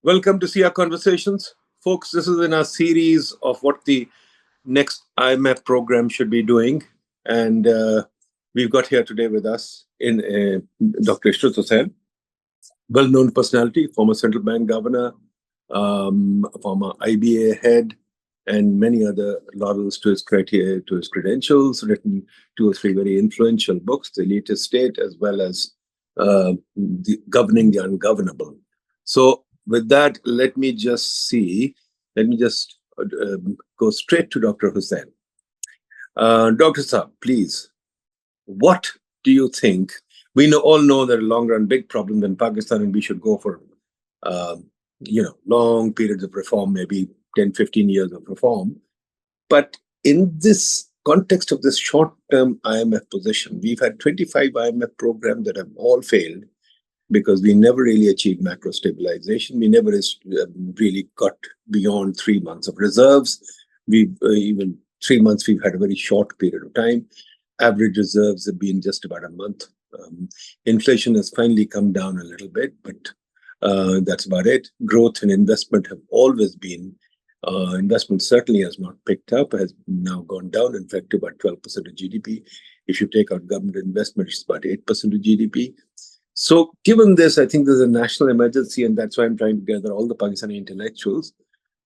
Welcome to SIA Conversations. Folks, this is in our series of what the next IMF program should be doing. And we've got here today with us in Dr. Ishrat Hussain, well-known personality, former central bank governor, former IBA head, and many other laurels to his credentials, written 2 or 3 very influential books, The Elitist State, as well as Governing the Ungovernable. So with that, let me just go straight to Dr. Hussain. Dr. Saab, please, what do you think? We all know that a long-run big problem in Pakistan, and we should go for, long periods of reform, maybe 10, 15 years of reform. But in this context of this short-term IMF position, we've had 25 IMF programs that have all failed because we never really achieved macro stabilization. We never really got beyond 3 months of reserves. Even 3 months, we've had a very short period of time. Average reserves have been just about a month. Inflation has finally come down a little bit, but that's about it. Growth and investment have always been, investment certainly has not picked up, has now gone down, in fact, to about 12% of GDP. If you take out government investment, it's about 8% of GDP. So given this, I think there's a national emergency, and that's why I'm trying to gather all the Pakistani intellectuals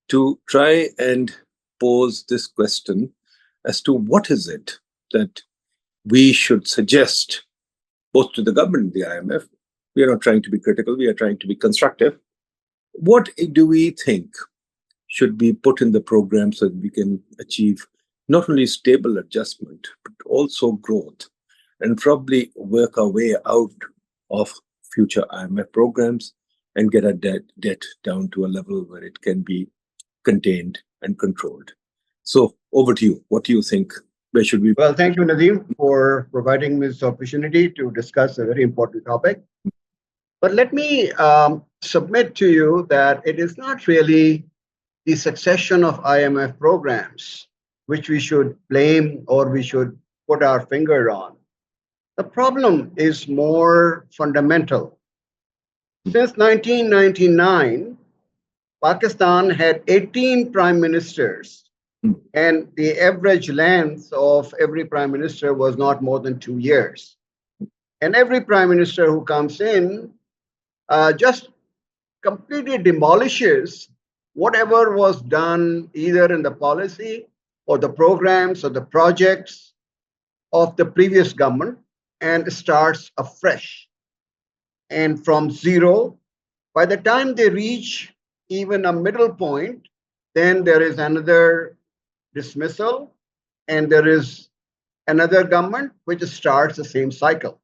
to try and pose this question as to what is it that we should suggest both to the government and the IMF. We are not trying to be critical, we are trying to be constructive. What do we think should be put in the program so that we can achieve not only stable adjustment, but also growth, and probably work our way out of future IMF programs and get our debt down to a level where it can be contained and controlled. So over to you. What do you think? Where should we? Well, thank you, Nadeem, for providing me this opportunity to discuss a very important topic. But let me submit to you that it is not really the succession of IMF programs which we should blame or we should put our finger on. The problem is more fundamental. Since 1999, Pakistan had 18 prime ministers, and the average length of every prime minister was not more than 2 years. And every prime minister who comes in just completely demolishes whatever was done either in the policy or the programs or the projects of the previous government, and starts afresh. And from zero, by the time they reach even a middle point, then there is another dismissal, and there is another government which starts the same cycle.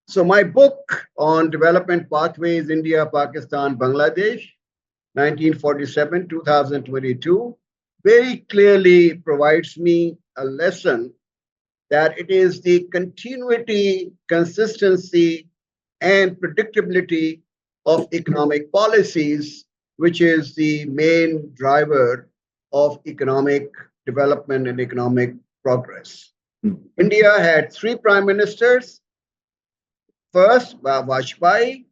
So my book on development pathways, India, Pakistan, Bangladesh, 1947-2022, very clearly provides me a lesson that it is the continuity, consistency, and predictability of economic policies which is the main driver of economic development and economic progress. India had 3 prime ministers. First, Vajpayee,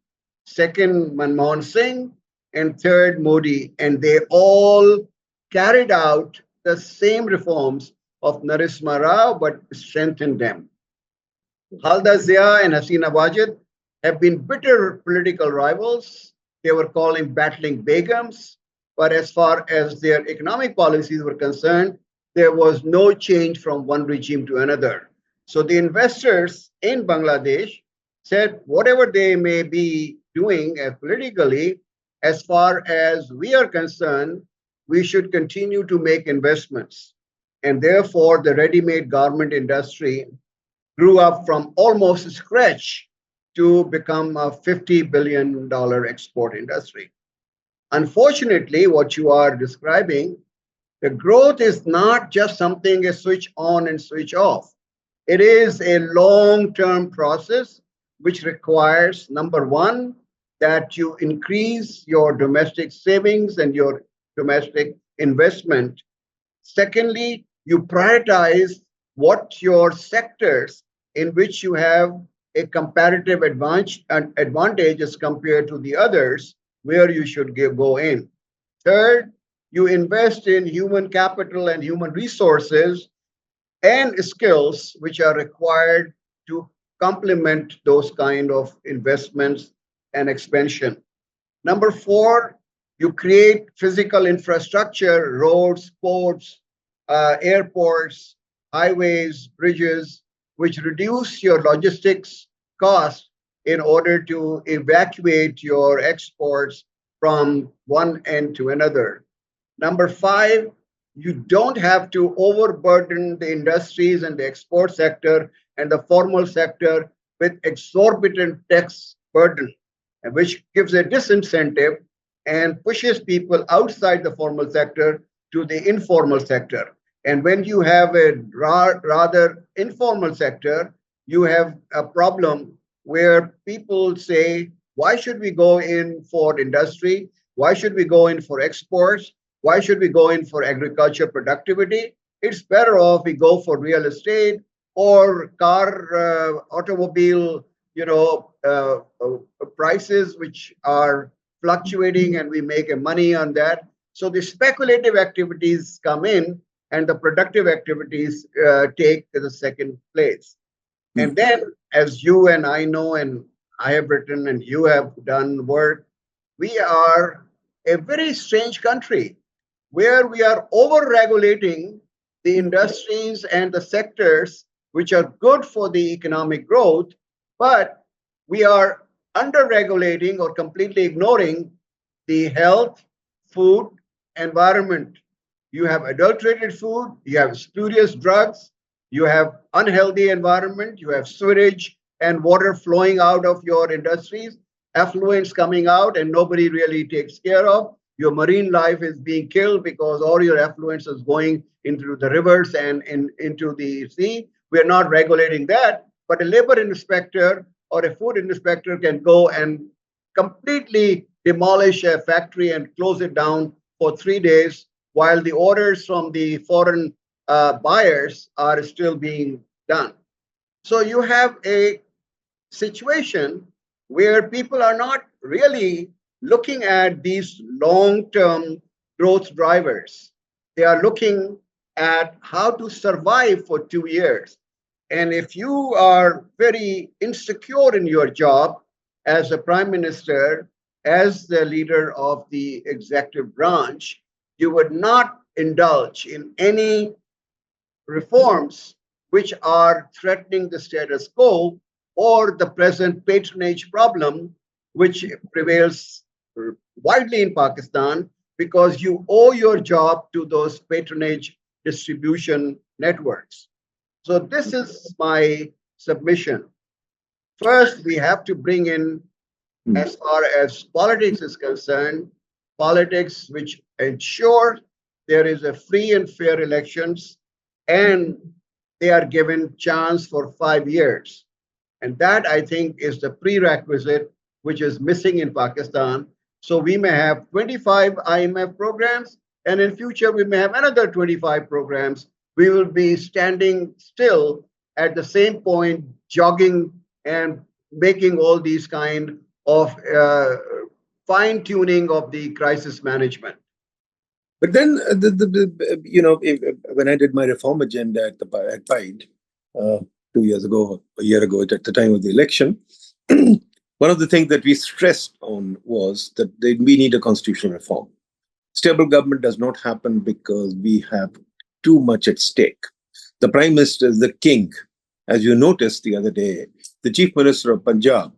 second, Manmohan Singh, and third, Modi. And they all carried out the same reforms of Narasimha Rao, but strengthened them. Khalida Zia and Hasina Wajid have been bitter political rivals. They were calling battling Begums, but as far as their economic policies were concerned, there was no change from one regime to another. So the investors in Bangladesh said, whatever they may be doing politically, as far as we are concerned, we should continue to make investments. And therefore, the ready-made garment industry grew up from almost scratch to become a $50 billion export industry. Unfortunately, what you are describing, the growth is not just something a switch on and switch off. It is a long-term process which requires, number one, that you increase your domestic savings and your domestic investment. Secondly, you prioritize what your sectors in which you have a comparative advantage as compared to the others, where you should go in. Third, you invest in human capital and human resources and skills which are required to complement those kind of investments and expansion. Number four, you create physical infrastructure, roads, ports, airports, highways, bridges, which reduce your logistics costs in order to evacuate your exports from one end to another. Number five, you don't have to overburden the industries and the export sector and the formal sector with exorbitant tax burden, which gives a disincentive and pushes people outside the formal sector to the informal sector. And when you have a rather informal sector, you have a problem where people say, why should we go in for industry? Why should we go in for exports? Why should we go in for agriculture productivity? It's better off we go for real estate or car, automobile, prices which are fluctuating, and we make a money on that. So the speculative activities come in, and the productive activities take the second place. And then, as you and I know, and I have written, and you have done work, we are a very strange country where we are over regulating the industries and the sectors which are good for the economic growth, but we are under regulating or completely ignoring the health, food, environment. You have adulterated food, you have spurious drugs, you have unhealthy environment, you have sewage and water flowing out of your industries, effluents coming out, and nobody really takes care of. Your marine life is being killed because all your effluents is going into the rivers and into the sea. We are not regulating that, but a labor inspector or a food inspector can go and completely demolish a factory and close it down for 3 days while the orders from the foreign buyers are still being done. So you have a situation where people are not really looking at these long-term growth drivers. They are looking at how to survive for 2 years. And if you are very insecure in your job as a prime minister, as the leader of the executive branch, you would not indulge in any reforms which are threatening the status quo or the present patronage problem which prevails widely in Pakistan, because you owe your job to those patronage distribution networks. So this is my submission. First, we have to bring in, as far as politics is concerned, politics which ensure there is a free and fair elections, and they are given chance for 5 years. And that, I think, is the prerequisite which is missing in Pakistan. So we may have 25 IMF programs, and in future we may have another 25 programs. We will be standing still at the same point, jogging and making all these kind of fine tuning of the crisis management. But then, when I did my reform agenda at PIDE 2 years ago, a year ago, at the time of the election, one of the things that we stressed on was that we need a constitutional reform. Stable government does not happen because we have too much at stake. The Prime Minister is the king. As you noticed the other day, the Chief Minister of Punjab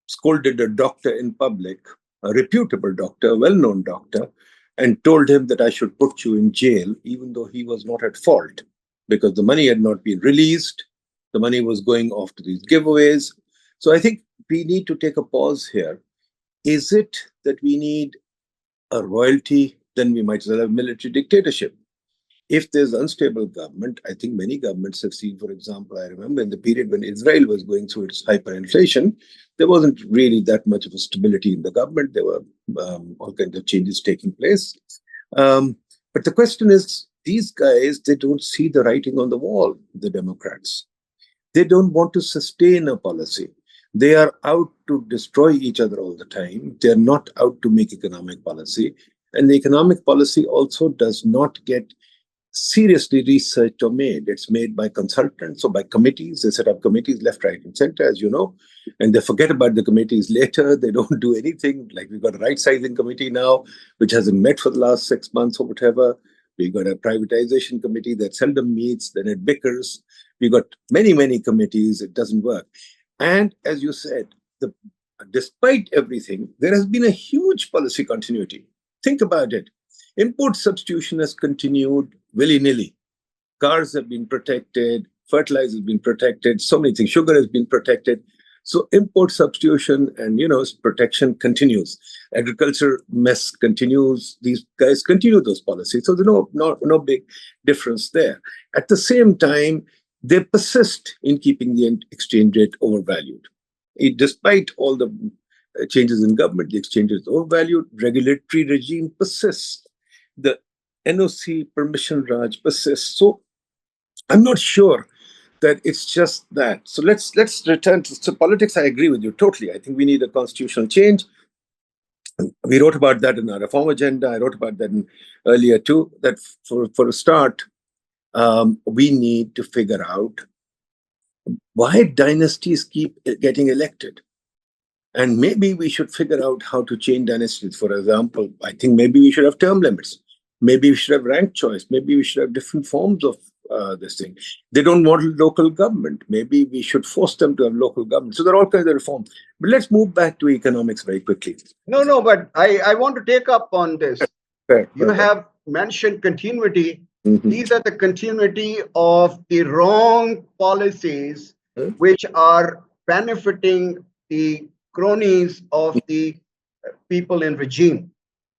scolded a doctor in public, a reputable doctor, a well-known doctor, and told him that I should put you in jail, even though he was not at fault, because the money had not been released. The money was going off to these giveaways. So I think we need to take a pause here. Is it that we need a royalty? Then we might as well have military dictatorship. If there's unstable government, I think many governments have seen, for example, I remember in the period when Israel was going through its hyperinflation, there wasn't really that much of a stability in the government. There were all kinds of changes taking place. But the question is, these guys, they don't see the writing on the wall, the Democrats. They don't want to sustain a policy. They are out to destroy each other all the time. They're not out to make economic policy. And the economic policy also does not get seriously researched or made. It's made by consultants or by committees. They set up committees left, right, and center, as you know, and they forget about the committees later. They don't do anything. Like we've got a right sizing committee now, which hasn't met for the last 6 months or whatever. We've got a privatization committee that seldom meets, then it bickers. We've got many, many committees. It doesn't work. And as you said, despite everything, there has been a huge policy continuity. Think about it. Import substitution has continued willy-nilly. Cars have been protected, fertilizer has been protected, so many things. Sugar has been protected. So import substitution and protection continues. Agriculture mess continues. These guys continue those policies. So there's no big difference there. At the same time, they persist in keeping the exchange rate overvalued. Despite all the changes in government, the exchange rate is overvalued. Regulatory regime persists. The NOC permission Raj persists. So I'm not sure that it's just that. So let's return to politics. I agree with you totally. I think we need a constitutional change. We wrote about that in our reform agenda. I wrote about that earlier too. That for a start, we need to figure out why dynasties keep getting elected. And maybe we should figure out how to change dynasties. For example, I think maybe we should have term limits. Maybe we should have ranked choice. Maybe we should have different forms of this thing. They don't want local government. Maybe we should force them to have local government. So there are all kinds of reforms. But let's move back to economics very quickly. No, but I want to take up on this. Fair. You have mentioned continuity. Mm-hmm. These are the continuity of the wrong policies which are benefiting the cronies of the people in regime.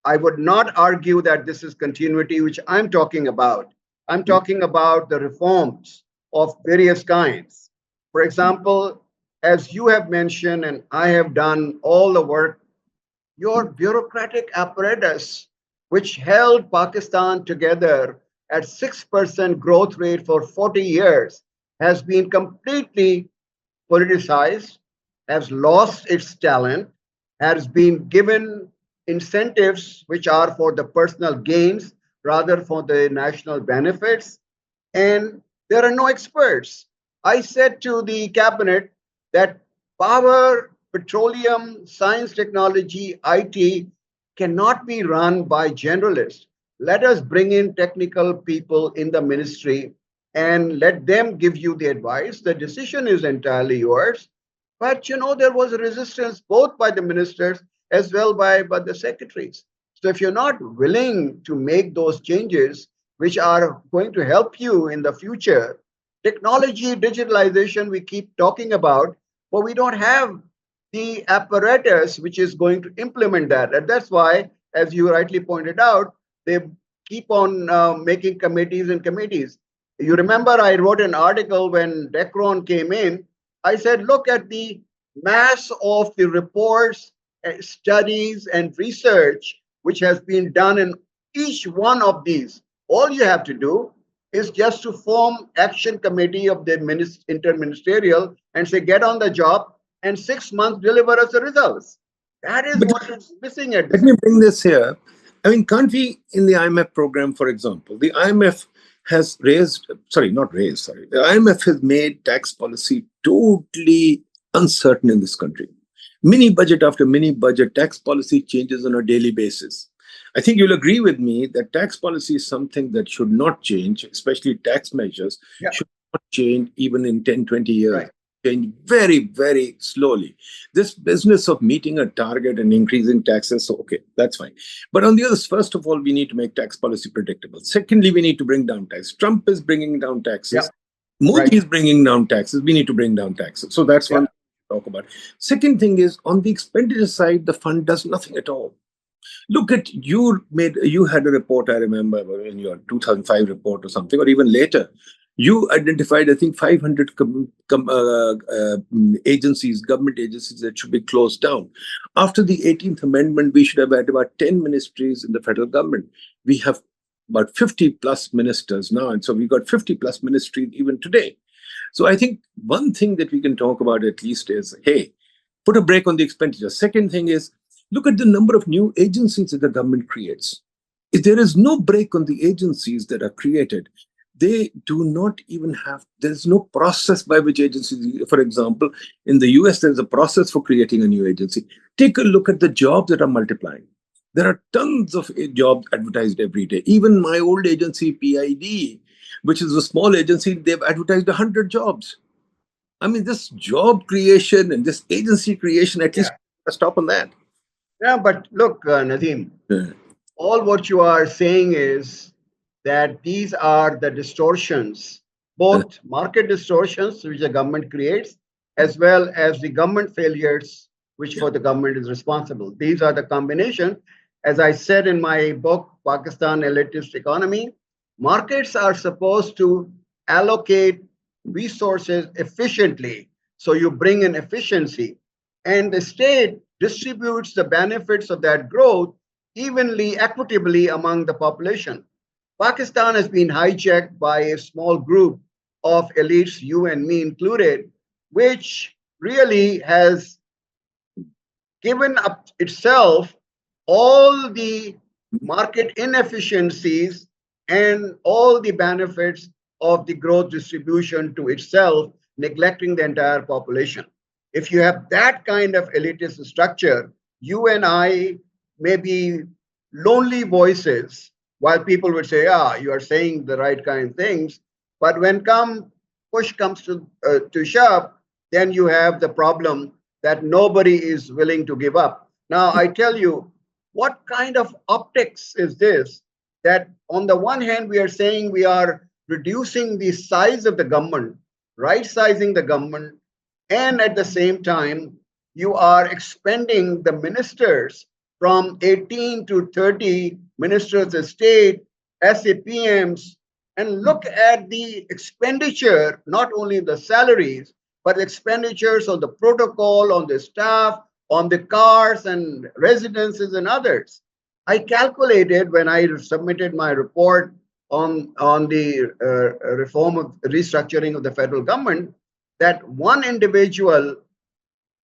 I would not argue that this is continuity, which I'm talking about. I'm talking about the reforms of various kinds. For example, as you have mentioned, and I have done all the work, your bureaucratic apparatus, which held Pakistan together at 6% growth rate for 40 years, has been completely politicized, has lost its talent, has been given incentives which are for the personal gains rather for the national benefits, and there are no experts. I said to the cabinet that power, petroleum, science, technology, IT cannot be run by generalists. Let us bring in technical people in the ministry and let them give you the advice. The decision is entirely yours. But there was a resistance both by the ministers as well by the secretaries. So if you're not willing to make those changes, which are going to help you in the future, technology, digitalization, we keep talking about, but we don't have the apparatus which is going to implement that. And that's why, as you rightly pointed out, they keep on making committees and committees. You remember I wrote an article when Decron came in. I said, look at the mass of the reports, studies, and research which has been done in each one of these. All you have to do is just to form action committee of the interministerial and say, get on the job and 6 months deliver us the results. That is what is missing at this. Let me bring this here. I mean, can't we, in the IMF program, for example, the IMF has the IMF has made tax policy totally uncertain in this country. Mini budget after mini budget, tax policy changes on a daily basis. I think you'll agree with me that tax policy is something that should not change, especially tax measures, should not change even in 10, 20 years. Right. Change very, very slowly. This business of meeting a target and increasing taxes, so okay, that's fine. But on the others, first of all, we need to make tax policy predictable. Secondly, we need to bring down taxes. Trump is bringing down taxes. Modi is bringing down taxes. We need to bring down taxes. So that's one thing to talk about. Second thing is, on the expenditure side, the fund does nothing at all. Look at, you had a report, I remember, in your 2005 report or something, or even later. You identified, I think, 500 agencies, government agencies that should be closed down. After the 18th Amendment, we should have had about 10 ministries in the federal government. We have about 50 plus ministers now. And so we've got 50 plus ministries even today. So I think one thing that we can talk about at least is, hey, Put a brake on the expenditure. Second thing is, look at the number of new agencies that the government creates. If there is no brake on the agencies that are created, they do not even have, there's no process by which agencies, for example, in the US, there's a process for creating a new agency. Take a look at the jobs that are multiplying. There are tons of jobs advertised every day. Even my old agency, PID, which is a small agency, they've advertised 100 jobs. I mean, this job creation and this agency creation, at least Yeah. stop on that. Yeah, but look, Nadeem, Yeah. all what you are saying is that these are the distortions, both market distortions which the government creates, as well as the government failures which Yeah. for the government is responsible. These are the combination. As I said in my book, Pakistan Elitist Economy, markets are supposed to allocate resources efficiently. So you bring in efficiency, and the state distributes the benefits of that growth evenly, equitably among the population. Pakistan has been hijacked by a small group of elites, you and me included, which really has given up itself all the market inefficiencies and all the benefits of the growth distribution to itself, neglecting the entire population. If you have that kind of elitist structure, you and I may be lonely voices, while people would say, "Ah, you are saying the right kind of things." But when come push comes to shove, then you have the problem that nobody is willing to give up. Now, I tell you, what kind of optics is this? That on the one hand, we are saying we are reducing the size of the government, right sizing the government, and at the same time, you are expanding the ministers from 18 to 30 ministers of state, SAPMs, and look at the expenditure, not only the salaries, but expenditures on the protocol, on the staff, on the cars and residences and others. I calculated when I submitted my report on the reform of restructuring of the federal government that one individual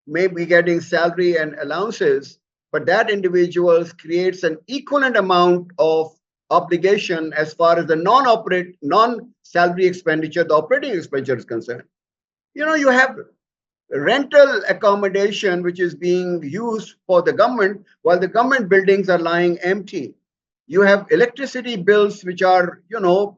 may be getting salary and allowances, but that individual creates an equivalent amount of obligation as far as the non-salary expenditure, the operating expenditure is concerned. You have rental accommodation which is being used for the government while the government buildings are lying empty. You have electricity bills which are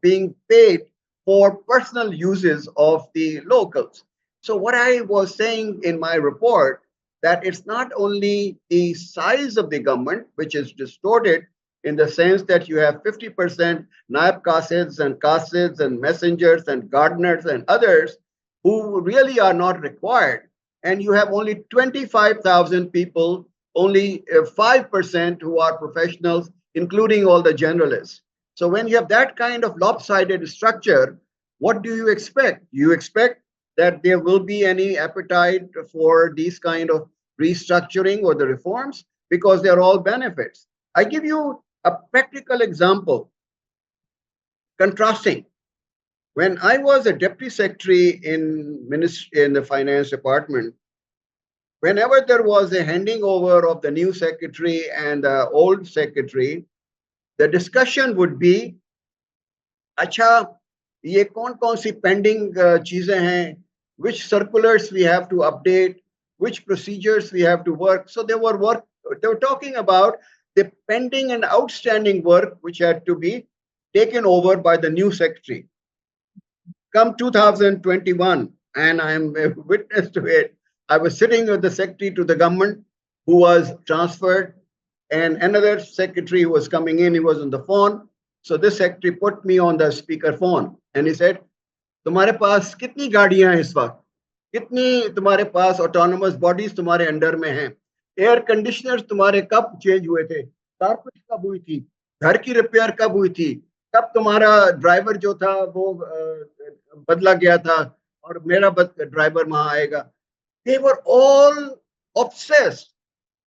being paid for personal uses of the locals. So what I was saying in my report, that it's not only the size of the government which is distorted in the sense that you have 50% naib qasids and qasids and messengers and gardeners and others who really are not required, and you have only 25,000 people, only 5% who are professionals, including all the generalists. So when you have that kind of lopsided structure, what do you expect? You expect that there will be any appetite for these kind of restructuring or the reforms because they're all benefits. I give you a practical example, contrasting. When I was a deputy secretary in the finance department, whenever there was a handing over of the new secretary and the old secretary, the discussion would be, अच्छा ये कौन सी pending चीजें हैं, which circulars we have to update, which procedures we have to work. So they were talking about the pending and outstanding work which had to be taken over by the new secretary. Come 2021, and I am a witness to it. I was sitting with the secretary to the government who was transferred, and another secretary who was coming in, he was on the phone. So this secretary put me on the speaker phone and he said, तुम्हारे पास कितनी गाड़ियां हैं इस वक्त, कितनी तुम्हारे पास autonomous bodies तुम्हारे under में हैं, एयर कंडीशनर्स तुम्हारे कब चेंज हुए थे, कारपेट कब हुई थी, घर की रिपेयर कब हुई थी, कब तुम्हारा ड्राइवर जो था वो बदला गया था और मेरा ड्राइवर वहां आएगा. They were all obsessed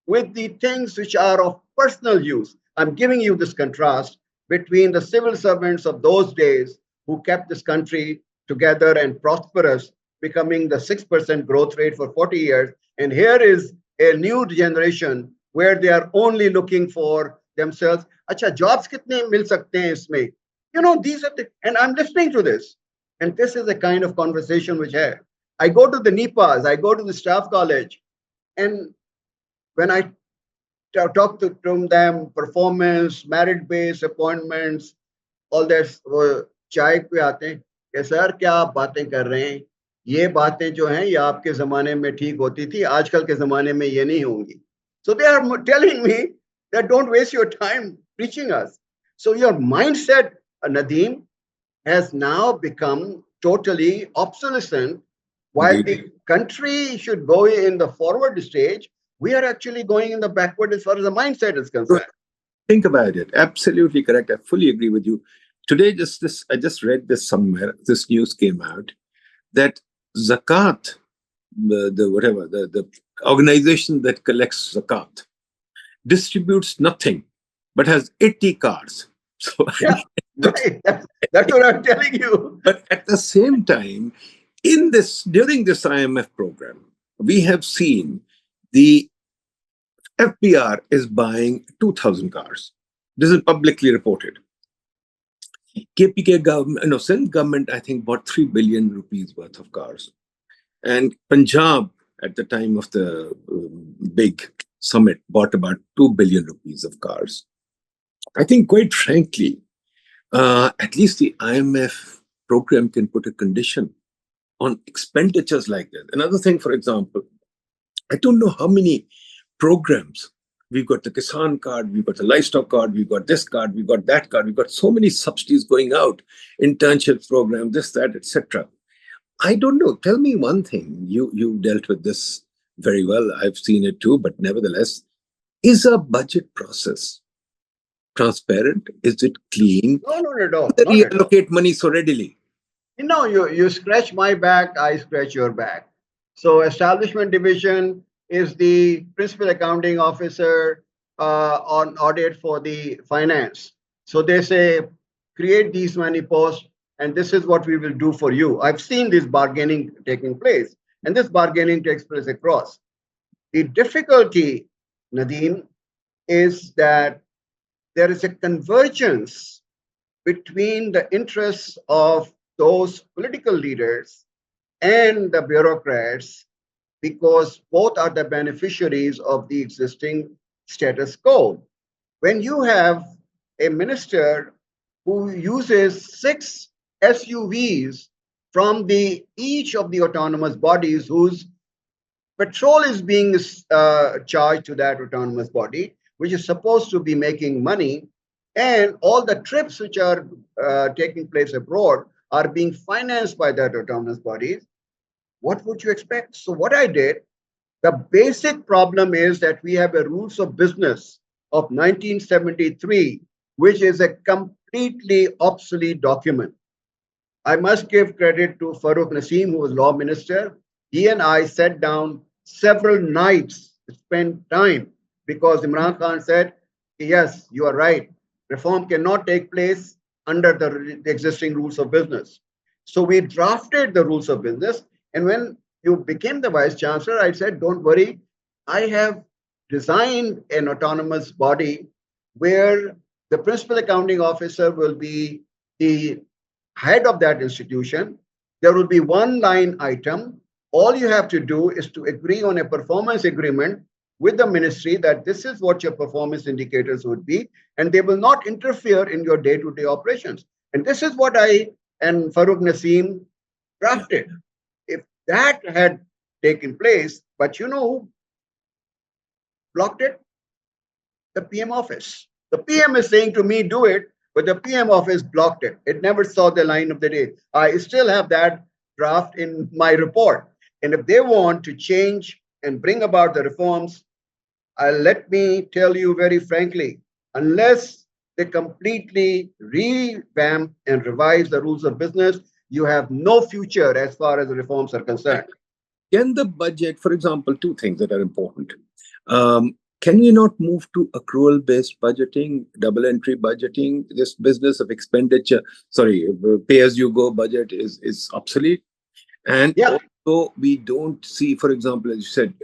with the things which are of personal use. I'm giving you this contrast between the civil servants of those days who kept this country together and prosperous, becoming the 6% growth rate for 40 years, And here is a new generation where they are only looking for themselves. Acha, jobs kitne mil sakte hain isme? These are and I'm listening to this. And this is the kind of conversation which I go to the NIPAs, I go to the staff college, and when I talk to them, performance, merit-based appointments, all that, चाय पे आते हैं कि sir क्या आप बातें कर रहे हैं, ये बातें जो हैं ये आपके जमाने में ठीक होती थी, आजकल के जमाने में ये नहीं होंगी. So they are telling me that don't waste your time preaching us. So your mindset, Nadeem, has now become totally obsolescent. While the country should go in the forward stage, we are actually going in the backward as far as the mindset is concerned. Think about it. Absolutely correct. I fully agree with you. Today, I just read this somewhere. This news came out that zakat, the organization that collects zakat, distributes nothing, but has 80 cars. So yeah, right. That's what I'm telling you. But at the same time, during this IMF program, we have seen the FBR is buying 2,000 cars. This is publicly reported. KPK government, Sindh government, I think, bought 3 billion rupees worth of cars. And Punjab, at the time of the big summit, bought about 2 billion rupees of cars. I think, quite frankly, at least the IMF program can put a condition on expenditures like that. Another thing, for example, I don't know how many programs. We've got the Kisan card, we've got the livestock card, we've got this card, we've got that card, we've got so many subsidies going out, internship program, this, that, etc. I don't know. Tell me one thing. You dealt with this very well. I've seen it too, but nevertheless, is a budget process transparent? Is it clean? No, not at all. Do you allocate money so readily? You scratch my back, I scratch your back. So establishment division is the principal accounting officer on audit for the finance. So they say, create these many posts, and this is what we will do for you. I've seen this bargaining taking place, and this bargaining takes place across. The difficulty, Nadeem, is that there is a convergence between the interests of those political leaders and the bureaucrats, because both are the beneficiaries of the existing status quo. When you have a minister who uses 6 SUVs from each of the autonomous bodies whose petrol is being charged to that autonomous body, which is supposed to be making money, and all the trips which are taking place abroad are being financed by that autonomous bodies, what would you expect? So what I did, the basic problem is that we have a rules of business of 1973, which is a completely obsolete document. I must give credit to Farooq Naseem, who was law minister. He and I sat down several nights, spent time, because Imran Khan said, yes, you are right. Reform cannot take place under the existing rules of business. So we drafted the rules of business. And when you became the vice chancellor, I said, don't worry. I have designed an autonomous body where the principal accounting officer will be the head of that institution. There will be one line item. All you have to do is to agree on a performance agreement with the ministry that this is what your performance indicators would be, and they will not interfere in your day-to-day operations. And this is what I and Farooq Naseem drafted. If that had taken place, but you know who blocked it? The PM office. The PM is saying to me, do it, but the PM office blocked it. It never saw the line of the day. I still have that draft in my report. And if they want to change and bring about the reforms, let me tell you very frankly, unless they completely revamp and revise the rules of business, you have no future as far as the reforms are concerned. Can the budget, for example, two things that are important. Can we not move to accrual-based budgeting, double entry budgeting? This business of expenditure, pay-as-you-go budget is obsolete. And So we don't see, for example, as you said,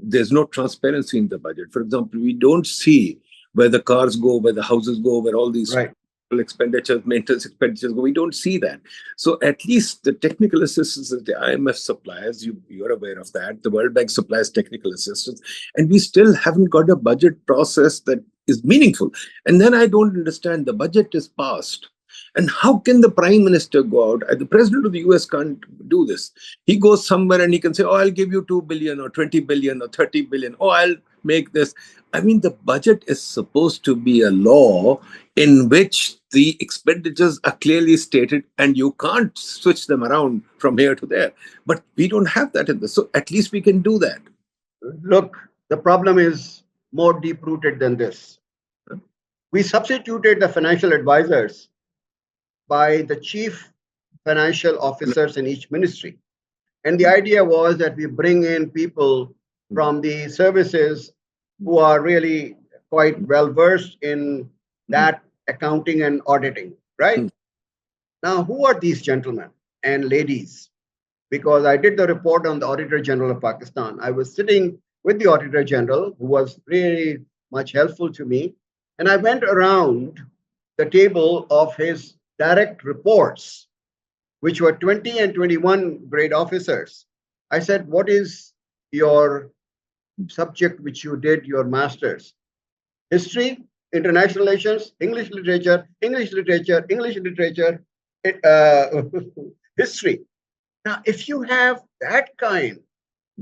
there's no transparency in the budget. For example, we don't see where the cars go, where the houses go, where all these Right. expenditures, maintenance expenditures go. We don't see that. So at least the technical assistance that the IMF supplies, you're aware of that. The World Bank supplies technical assistance, and we still haven't got a budget process that is meaningful. And then I don't understand. The budget is passed. And how can the prime minister go out? The president of the US can't do this. He goes somewhere and he can say, oh, I'll give you 2 billion or 20 billion or 30 billion. Oh, I'll make this. I mean, the budget is supposed to be a law in which the expenditures are clearly stated and you can't switch them around from here to there. But we don't have that in this. So at least we can do that. Look, the problem is more deep rooted than this. We substituted the financial advisors by the chief financial officers in each ministry. And the idea was that we bring in people from the services who are really quite well versed in that accounting and auditing, right? Now, who are these gentlemen and ladies? Because I did the report on the Auditor General of Pakistan. I was sitting with the Auditor General, who was really much helpful to me. And I went around the table of his direct reports, which were 20 and 21 grade officers. I said, what is your subject which you did your master's? History, international relations, English literature, English literature, English literature, history. Now, if you have that kind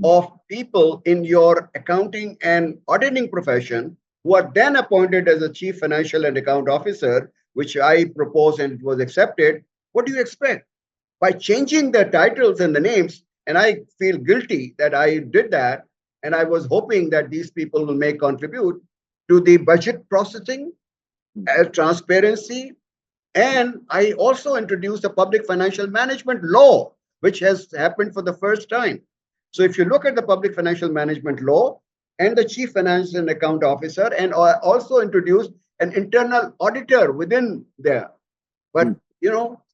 of people in your accounting and auditing profession who are then appointed as a chief financial and account officer, which I proposed and it was accepted, what do you expect? By changing the titles and the names, and I feel guilty that I did that, and I was hoping that these people will may contribute to the budget processing, transparency, and I also introduced a public financial management law, which has happened for the first time. So if you look at the public financial management law and the chief financial and account officer, and also introduced an internal auditor within there. But,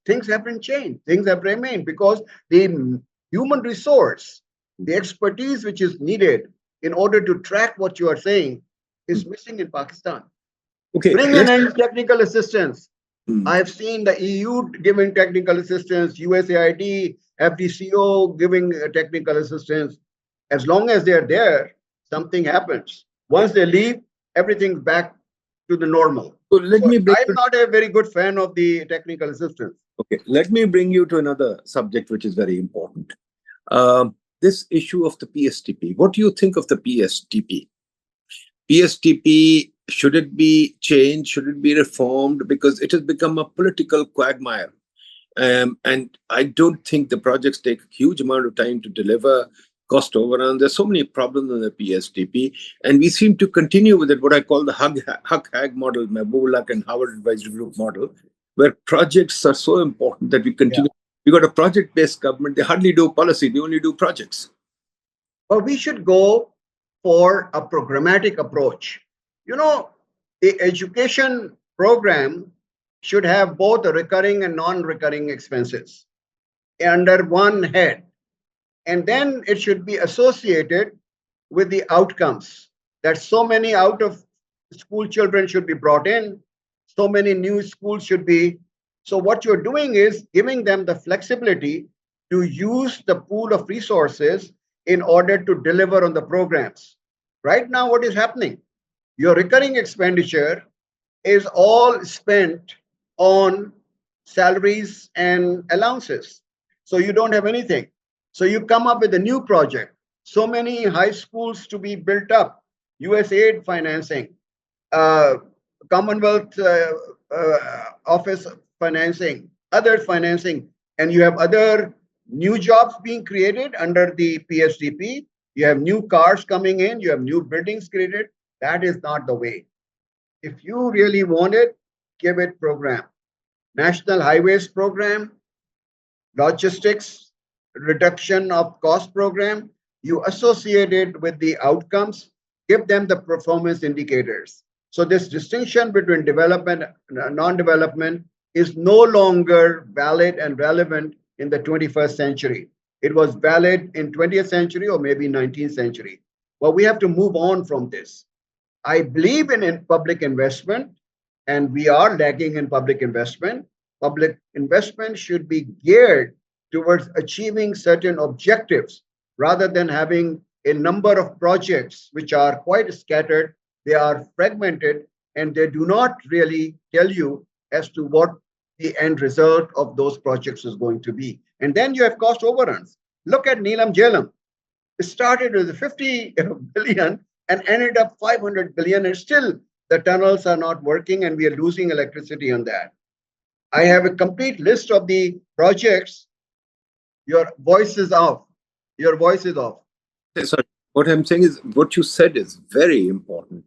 things haven't changed. Things have remained because the human resource, the expertise which is needed in order to track what you are saying is missing in Pakistan. Okay, Bring in any technical assistance. I have seen the EU giving technical assistance, USAID, FDCO giving technical assistance. As long as they're there, something happens. Once they leave, everything's back to the normal. So I'm not a very good fan of the technical assistance. Okay, let me bring you to another subject which is very important. This issue of the PSTP. What do you think of the PSTP? PSTP, should it be changed? Should it be reformed? Because it has become a political quagmire. And I don't think the projects take a huge amount of time to deliver, cost overrun. There's so many problems in the PSTP. And we seem to continue with it, what I call the Huck-Hag model, Mahbub Luck and Howard Advisory Group model, where projects are so important that we continue. We got a project-based government. They hardly do policy. They only do projects. Well, we should go for a programmatic approach. The education program should have both recurring and non-recurring expenses under one head. And then it should be associated with the outcomes that so many out of school children should be brought in, so many new schools should be. So what you're doing is giving them the flexibility to use the pool of resources in order to deliver on the programs. Right now, what is happening? Your recurring expenditure is all spent on salaries and allowances. So you don't have anything. So you come up with a new project. So many high schools to be built up, USAID financing, Commonwealth Office financing, other financing, and you have other new jobs being created under the PSTP. You have new cars coming in, you have new buildings created. That is not the way. If you really want it, give it program. National Highways program, logistics, reduction of cost program, you associate it with the outcomes, give them the performance indicators. So this distinction between development and non-development is no longer valid and relevant in the 21st century. It was valid in 20th century or maybe 19th century. But we have to move on from this. I believe in public investment, and we are lagging in public investment. Public investment should be geared towards achieving certain objectives rather than having a number of projects which are quite scattered. They are fragmented and they do not really tell you as to what the end result of those projects is going to be. And then you have cost overruns. Look at Neelam Jhelum. It started with 50 billion and ended up 500 billion, and still the tunnels are not working and we are losing electricity on that. I have a complete list of the projects. Your voice is off. Your voice is off. Sorry. What I'm saying is, what you said is very important.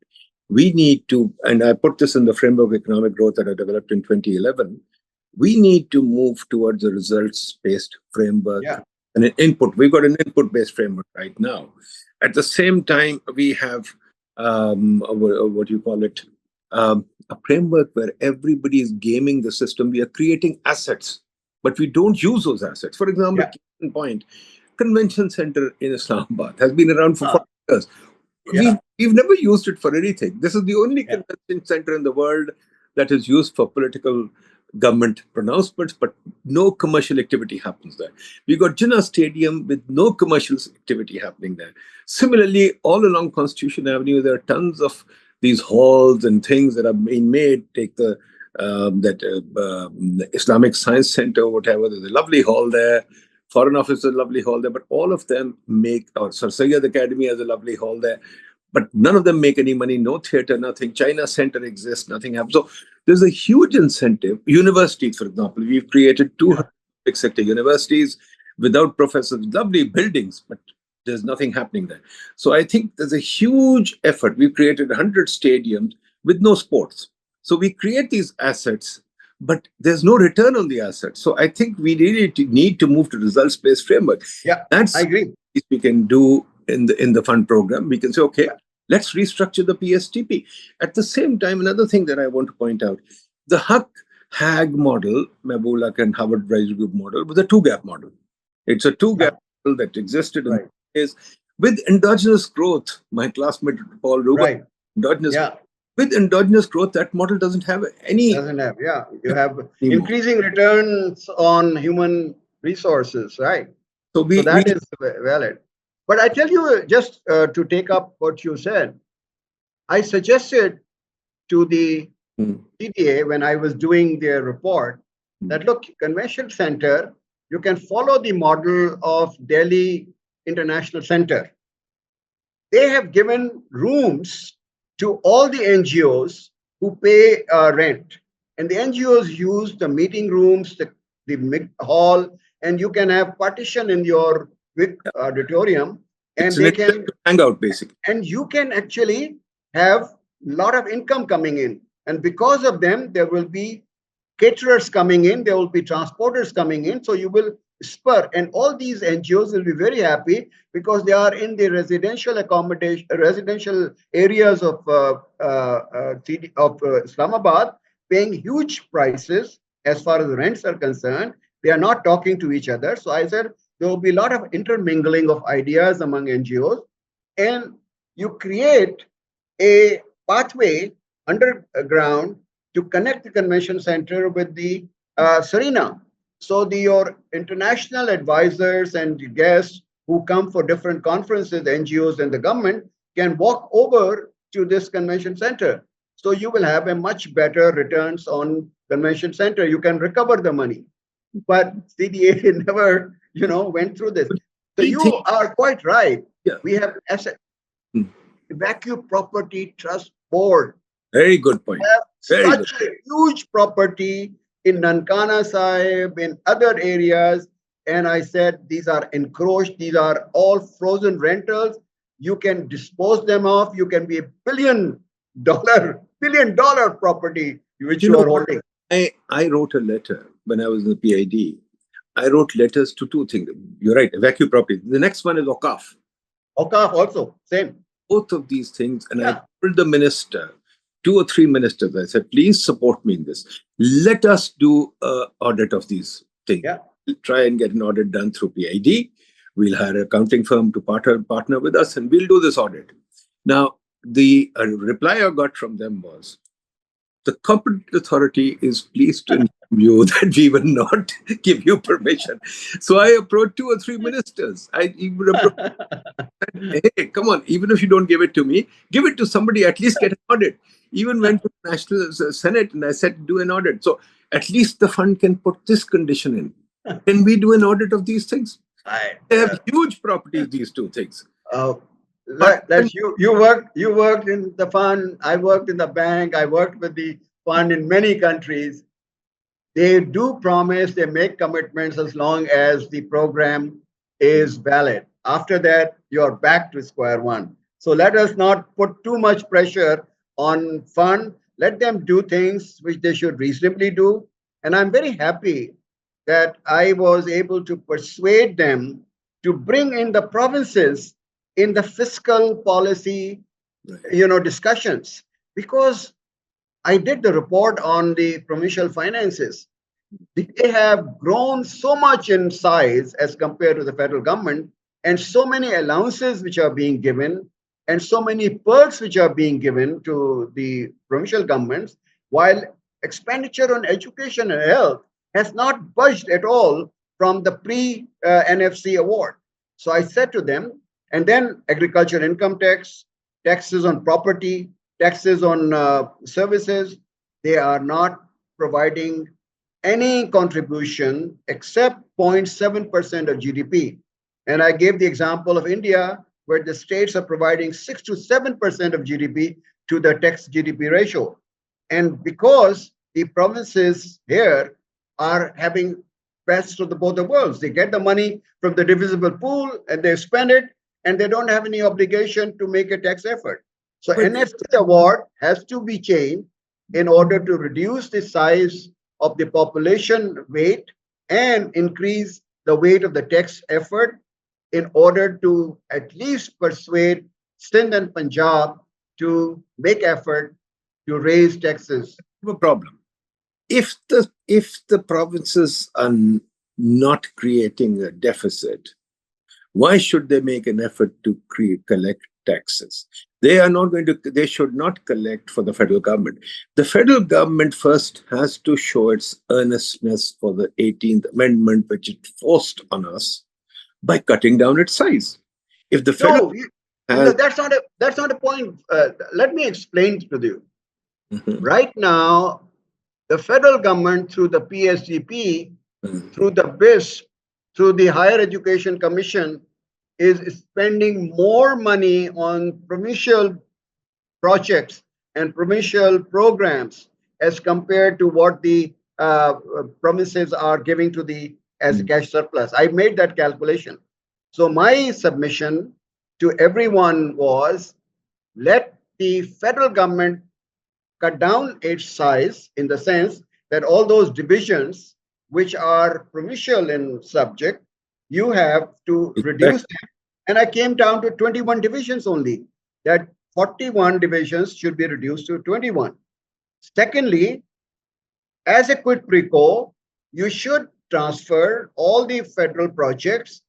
We need to, and I put this in the framework of economic growth that I developed in 2011, we need to move towards a results-based framework and an input. We've got an input-based framework right now. At the same time, we have, what do you call it, a framework where everybody is gaming the system. We are creating assets, but we don't use those assets. For example, point, Convention Center in Islamabad has been around for 40 years. We've never used it for anything. This is the only convention center in the world that is used for political government pronouncements, but no commercial activity happens there. We got Jinnah Stadium with no commercial activity happening there. Similarly, all along Constitution Avenue, there are tons of these halls and things that are being made. Take the Islamic Science Center, whatever. There's a lovely hall there. Foreign Office is a lovely hall there, but all of them make, or Sir Syed Academy has a lovely hall there, but none of them make any money, no theater, nothing. China Center exists, nothing happens. So there's a huge incentive. Universities, for example, we've created 200 public sector universities without professors, lovely buildings, but there's nothing happening there. So I think there's a huge effort. We've created 100 stadiums with no sports. So we create these assets, but there's no return on the assets. So I think we really need to move to results-based framework. I agree. We can do in the fund program. We can say, okay, let's restructure the PSTP. At the same time, another thing that I want to point out, the Hague model, Mehboob and Harvard Advisory Group model, was a two-gap model. It's a two-gap model that existed in is with endogenous growth. My classmate Paul Ruber, with endogenous growth, that model doesn't have any. You have increasing returns on human resources, right? So that is valid. But I tell you, just to take up what you said, I suggested to the CDA when I was doing their report that, look, Convention Center, you can follow the model of Delhi International Center. They have given rooms to all the NGOs who pay rent. And the NGOs use the meeting rooms, the hall, and you can have partition in your auditorium, and they can hang out basically. And you can actually have a lot of income coming in. And because of them, there will be caterers coming in, there will be transporters coming in. So you will spur, and all these NGOs will be very happy because they are in the residential accommodation, residential areas of Islamabad, paying huge prices as far as rents are concerned. They are not talking to each other. So I said there will be a lot of intermingling of ideas among NGOs, and you create a pathway underground to connect the convention center with the Serena. So your international advisors and guests who come for different conferences, the NGOs and the government, can walk over to this convention center. So you will have a much better returns on convention center. You can recover the money. But CDA never, went through this. So you are quite right. We have asset vacuum property trust board. Very good point. Such a huge property in Nankana Sahib, in other areas. And I said, these are encroached. These are all frozen rentals. You can dispose them off. You can be a billion dollar property which you are holding. I wrote a letter when I was in the PID. I wrote letters to two things. You're right, vacuum property. The next one is Okaf. Okaf also, same. Both of these things. And I told the minister, 2 or 3 ministers, I said, please support me in this. Let us do an audit of these things. We'll try and get an audit done through PID. We'll hire an accounting firm to partner with us, and we'll do this audit. Now, the reply I got from them was, the competent authority is pleased to inform you that we will not give you permission. So I approached 2 or 3 ministers. I even approached, hey, come on, even if you don't give it to me, give it to somebody, at least get an audit. Even went to the National Senate and I said, do an audit. So at least the fund can put this condition in. Can we do an audit of these things? They have huge properties, these two things. That's you worked in the fund. I worked in the bank. I worked with the fund in many countries. They do promise, they make commitments as long as the program is valid. After that, you're back to square one. So let us not put too much pressure on fund. Let them do things which they should reasonably do. And I'm very happy that I was able to persuade them to bring in the provinces in the fiscal policy, discussions, because I did the report on the provincial finances. They have grown so much in size as compared to the federal government, and so many allowances which are being given, and so many perks which are being given to the provincial governments, while expenditure on education and health has not budged at all from the pre-NFC award. So I said to them, and then agriculture income tax, taxes on property, taxes on services, they are not providing any contribution except 0.7% of GDP. And I gave the example of India, where the states are providing 6 to 7% of GDP to the tax GDP ratio. And because the provinces here are having best of both the worlds, they get the money from the divisible pool and they spend it, and they don't have any obligation to make a tax effort. So NFC award has to be changed in order to reduce the size of the population weight and increase the weight of the tax effort in order to at least persuade Sindh and Punjab to make effort to raise taxes. No problem. If the provinces are not creating a deficit, why should they make an effort to collect taxes? They should not collect for the federal government. The federal government first has to show its earnestness for the 18th Amendment, which it forced on us by cutting down its size. If the federal that's not a point. Let me explain to you. Right now, the federal government through the PSGP, through the BIS, through the Higher Education Commission, is spending more money on provincial projects and provincial programs as compared to what the provinces are giving to the as a cash surplus. I made that calculation. So my submission to everyone was, let the federal government cut down its size, in the sense that all those divisions which are provincial in subject, you have to reduce them. And I came down to 21 divisions only, that 41 divisions should be reduced to 21. Secondly, as a quid pro quo, you should transfer all the federal projects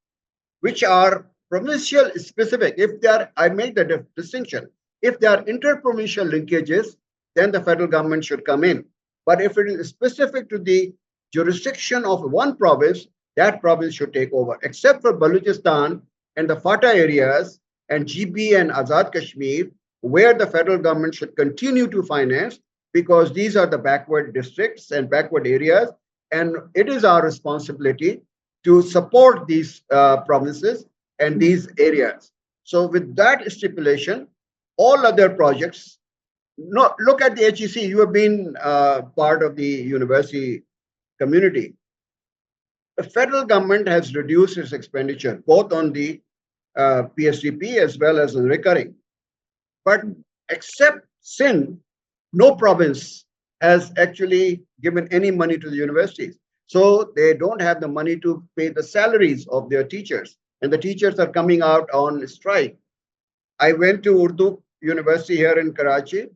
which are provincial specific. If they are, I make the distinction, if they are inter-provincial linkages, then the federal government should come in. But if it is specific to the jurisdiction of one province, that province should take over, except for Balochistan and the FATA areas and GB and Azad Kashmir, where the federal government should continue to finance, because these are the backward districts and backward areas, and it is our responsibility to support these provinces and these areas. So with that stipulation, all other projects, look at the HEC, you have been part of the university community. The federal government has reduced its expenditure, both on the PSDP as well as on recurring. But except Sindh, no province has actually given any money to the universities. So they don't have the money to pay the salaries of their teachers. And the teachers are coming out on strike. I went to Urdu University here in Karachi,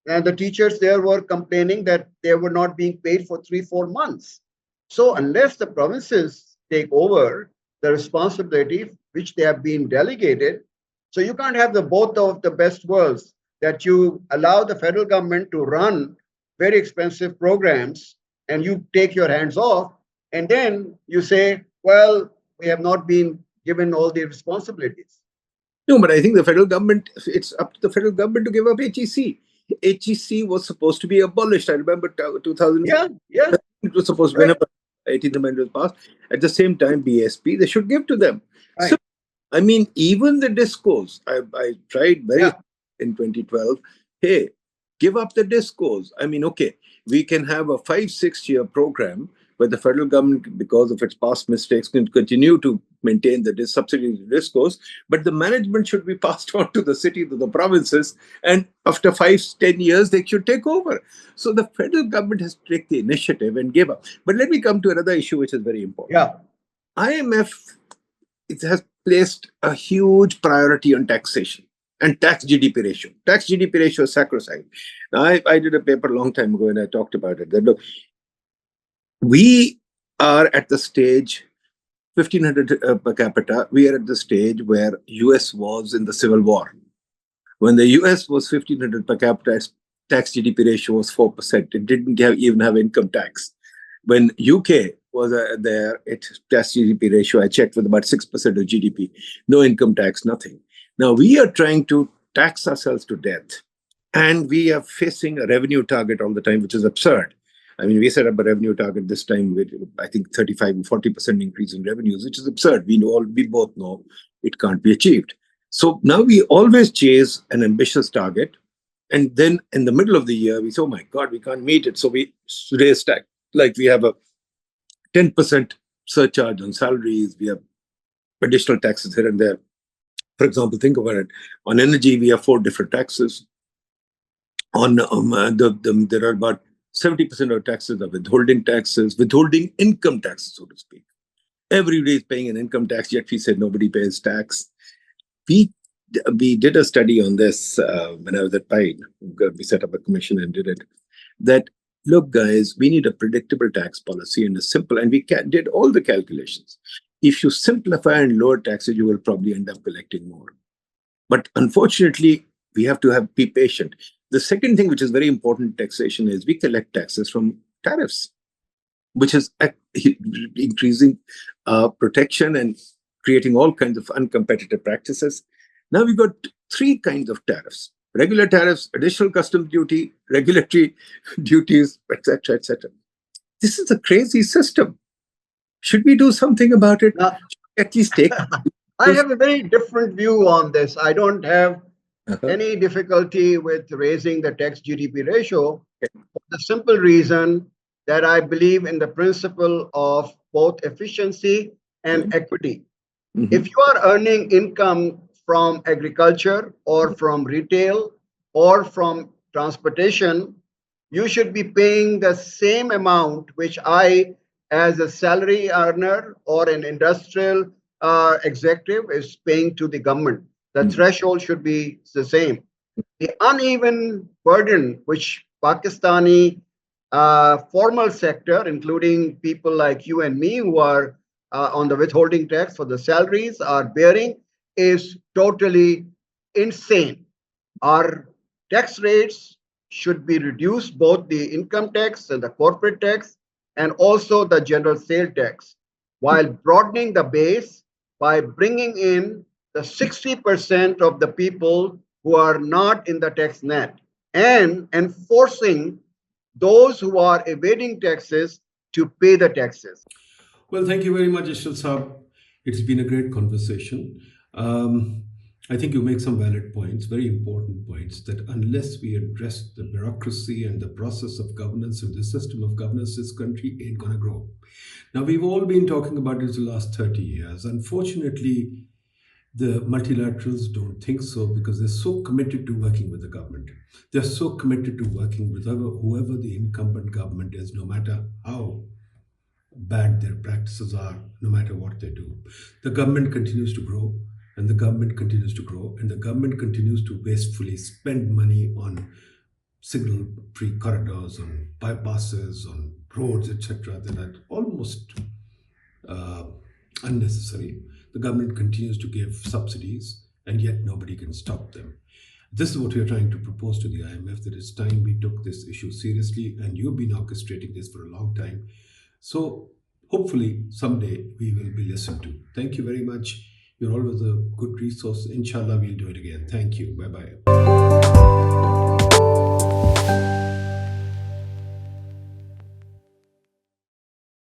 and the teachers there were complaining that they were not being paid for 3-4 months. So unless the provinces take over the responsibility which they have been delegated. So you can't have the both of the best worlds, that you allow the federal government to run very expensive programs and you take your hands off, and then you say, well, we have not been given all the responsibilities. No, but I think the federal government, it's up to the federal government to give up HEC. HEC was supposed to be abolished. I remember 2000, Yeah, yeah, it was supposed, right, whenever 18th Amendment was passed. At the same time, BSP, they should give to them. So, right. I mean, even the discourse, I tried very Yeah, hard in 2012. Hey, give up the discourse. I mean, okay, we can have a 5-6 year program where the federal government, because of its past mistakes, can continue to maintain the subsidy discourse, but the management should be passed on to the city, to the provinces, and after 5-10 years, they should take over. So the federal government has to take the initiative and give up. But let me come to another issue which is very important. yeah, IMF, it has placed a huge priority on taxation and tax GDP ratio. Tax GDP ratio is sacrosanct. Now, I did a paper a long time ago and I talked about it. That look, we are at the stage 1500 per capita. We are at the stage where US was in the Civil War. When the US was 1500 per capita, its tax GDP ratio was 4%. It didn't even have income tax. When UK was there, its tax GDP ratio, I checked, with about 6% of GDP. No income tax, nothing. Now we are trying to tax ourselves to death. And we are facing a revenue target all the time, which is absurd. I mean, we set up a revenue target this time with, I think, 35 and 40% increase in revenues, which is absurd. We both know it can't be achieved. So now we always chase an ambitious target. And then in the middle of the year, we say, oh my God, we can't meet it. So we raise tax. Like we have a 10% surcharge on salaries. We have additional taxes here and there. For example, think about it. On energy, we have 4 different taxes. On there are about 70% of taxes are withholding taxes, withholding income taxes, so to speak. Everybody is paying an income tax, yet we said nobody pays tax. We we did a study on this when I was at Pine. We set up a commission and did it. That look, guys, we need a predictable tax policy and a simple, and we did all the calculations. If you simplify and lower taxes, you will probably end up collecting more. But unfortunately, we have to be patient. The second thing, which is very important in taxation, is we collect taxes from tariffs, which is increasing protection and creating all kinds of uncompetitive practices. Now we've got 3 kinds of tariffs: regular tariffs, additional customs duty, regulatory duties, etc., etc. This is a crazy system. Should we do something about it? Now, At least take. I have a very different view on this. I don't have Uh-huh. any difficulty with raising the tax GDP ratio for the simple reason that I believe in the principle of both efficiency and equity. Mhm. If you are earning income from agriculture or from retail or from transportation, you should be paying the same amount which I, as a salary earner or an industrial executive, is paying to the government. The Mhm. threshold should be the same. The uneven burden which Pakistani formal sector, including people like you and me who are on the withholding tax for the salaries, are bearing is totally insane. Our tax rates should be reduced, both the income tax and the corporate tax, and also the general sale tax, while broadening the base by bringing in the 60% of the people who are not in the tax net and enforcing those who are evading taxes to pay the taxes. Well, thank you very much, Ishrat Saab. It's been a great conversation. Um, I think you make some valid points, very important points, that unless we address the bureaucracy and the process of governance and the system of governance, this country ain't going to grow. Now, we've all been talking about this the last 30 years. Unfortunately, the multilaterals don't think so because they're so committed to working with the government. They're so committed to working with whoever the incumbent government is, no matter how bad their practices are, no matter what they do. The government continues to grow, and the government continues to grow, and the government continues to wastefully spend money on signal free corridors, on bypasses, on roads, etc., that are almost uh, unnecessary. The government continues to give subsidies, and yet nobody can stop them. This is what we are trying to propose to the IMF, that it's time we took this issue seriously, and you've been orchestrating this for a long time. So hopefully someday we will be listened to. Thank you very much. You're always a good resource. Inshallah, we'll do it again. Thank you. Bye bye.